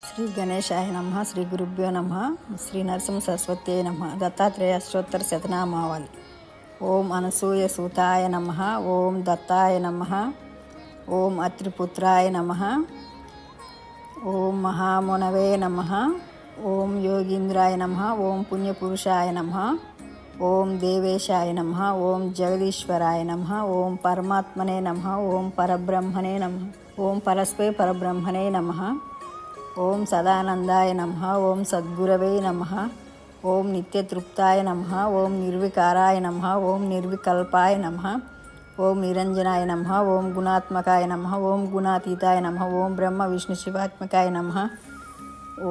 శ్రీ గణేశాయ నమః. శ్రీ గురుభ్యో నమః. శ్రీ నరసింహ సరస్వత్యై నమః. దత్తాత్రేయ అష్టోత్తర శతనామావళి. ఓం అనసూయ సూతాయ నమః. ఓం దత్తాయ నమః. ఓం అత్రిపుత్రాయ నమః. ఓం మహామునవే నమః. ఓం యోగీంద్రాయ నమః. ఓం పుణ్యపురుషాయ నమః. ఓం దేవేశాయ నమః. ఓం జగదీశ్వరాయ నమః. ఓం పరమాత్మనే నమః. ఓం పరబ్రహ్మణే నమః. ఓం పరస్పై పరబ్రహ్మణే నమః. ఓం సదానందాయ నమః. ఓం సద్గురవే నమః. ఓం నిత్యతృప్తాయ నమః. ఓం నిర్వికారాయ నమః. ఓం నిర్వికల్పాయ నమః. ఓం నిరంజనాయ నమః. ఓం గుణాత్మకాయ నమః. ఓం గుణాతీతాయ నమః. ఓం బ్రహ్మ విష్ణు శివాత్మకాయ నమః.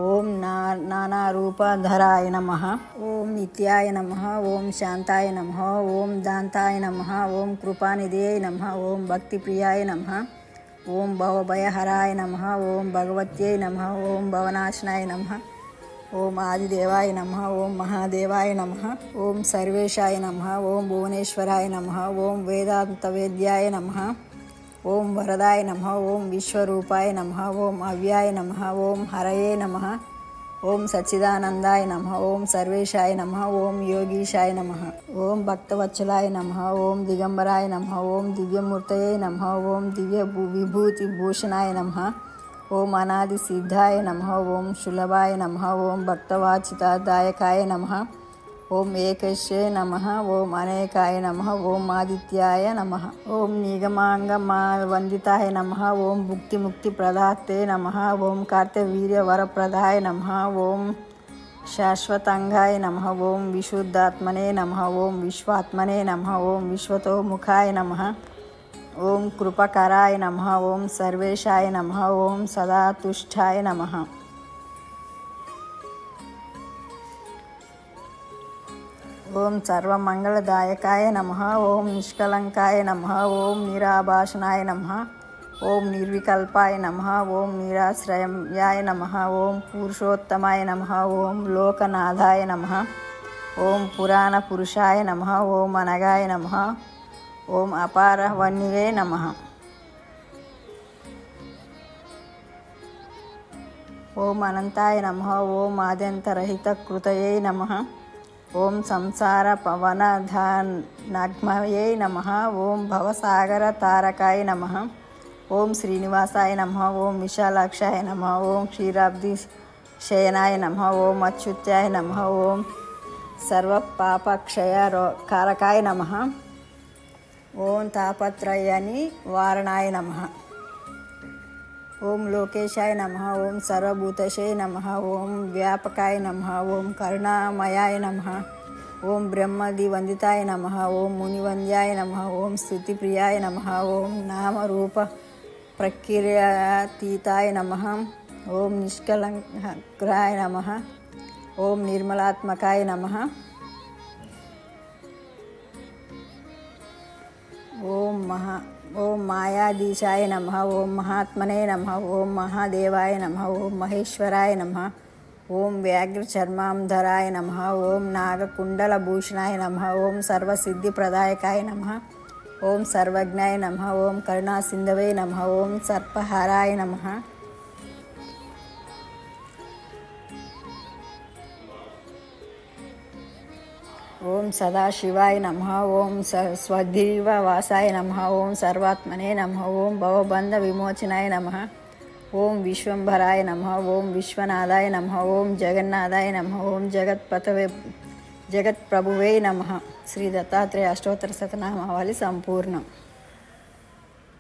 ఓం నానారూపధరాయ నమః. ఓం నిత్యాయ నమః. ఓం శాంతాయ నమః. ఓం దాంతాయ నమః. ఓం కృపానిధియే నమః. ఓం భక్తిప్రియాయ నమః. ఓం భవభయహరాయ నమః. ఓం భగవత్యై నమః. ఓం భవనాశనాయ నమః. ఓం ఆదిదేవాయ నమః. ఓం మహాదేవాయ నమః. ఓం సర్వేశాయ నమః. ఓం భువనేశ్వరాయ నమః. ఓం వేదాంతవేద్యాయ నమః. ఓం వరదాయ నమః. ఓం విశ్వరూపాయ నమః. ఓం అవ్యాయ నమః. ఓం హరయే నమః. ఓం సచ్చిదానందాయ నమః. ఓం సర్వేశాయ నమః. ఓం యోగీశాయ నమః. ఓం భక్తవత్సలాయ నమః. ఓం దిగంబరాయ నమః. ఓం దివ్యమూర్తయే నమః. ఓం దివ్య విభూతి భూషణాయ నమః. ఓం అనాది సిద్ధాయ నమః. ఓం సులభాయ నమః. ఓం భక్తవాచితాదాయకాయ నమః. ఓం ఏకశ్యే నమః. ఓం అనేకాయ నమః. ఓం ఆదిత్యాయ నమః. ఓం నిగమాంగవందితాయ నమః. ఓం భుక్తిముక్తి ప్రదాతే నమః. ఓం కార్తవీర్యవరప్రదాయ నమః. ఓం శాశ్వతంగాయ నమః. ఓం విశుద్ధాత్మనే నమః. ఓం విశ్వాత్మనే నమః. ఓం విశ్వతోముఖాయ నమః. ఓం కృపకరాయ నమః. ఓం సర్వేశాయ నమః. ఓం సదాతుష్టాయ నమః. ఓం సర్వమంగళదాయకాయ నమః. ఓం నిష్కలంకాయ నమః. ఓం నిరాభాషణాయ నమః. ఓం నిర్వికల్పాయ నమః. ఓం నిరాశ్రయాయ నమః. ఓం పురుషోత్తమాయ నమః. ఓం లోకనాథాయ నమః. ఓం పురాణ పురుషాయ నమః. ఓం అనగాయ నమః. ఓం అపారవన్యే నమః. ఓం అనంతాయ నమః. ఓం ఆద్యంతరహిత కృతయే నమః. ఓం సంసార పవనధానగ్మయే నమః. ఓం భవసాగర తారకాయ నమః. ఓం శ్రీనివాసాయ నమః. ఓం విశాలాక్షాయ నమః. ఓం క్షీరాబ్ది శయనాయ నమః. ఓం అచ్యుత్యాయ నమః. ఓం సర్వపాపక్షయ కారకాయ నమః. ఓం తాపత్రయాని వారణాయ నమః. ఓం లోకేశాయ నమః. ఓం సర్వభూతశే నమః. ఓం వ్యాపకాయ నమః. ఓం కరుణామయాయ నమః. ఓం బ్రహ్మదివందితాయ నమః. ఓం మునివంద్యాయ నమః. ఓం స్తుతిప్రియాయ నమః. ఓం నామరూప ప్రక్రియాతీతాయ నమః. ఓం నిష్కలంకాయ నమః. ఓం నిర్మలాత్మకాయ నమః. ఓం మాయాధీశాయ నమః. ఓం మహాత్మనే నమః. ఓం మహాదేవాయ నమః. ఓం మహేశ్వరాయ నమః. ఓం వ్యాఘ్రచర్మాంధరాయ నమః. ఓం నాగకుండలభూషణాయ నమః. ఓం సర్వసిద్ధిప్రదాయకాయ నమః. ఓం సర్వజ్ఞాయ నమః. ఓం కరుణాసింధవే నమః. ఓం సర్పహారాయ నమః. ఓం సదాశివాయ నమః. ఓం స్వధీవవాసాయ నమః. ఓం సర్వాత్మనే నమః. ఓం భవబంధ విమోచనాయ నమః. ఓం విశ్వంభరాయ నమః. ఓం విశ్వనాథాయ నమః. ఓం జగన్నాథాయ నమః. ఓం జగత్ప్రభువే నమః. శ్రీ దత్తాత్రేయ అష్టోత్తర శతనామావళి సంపూర్ణం.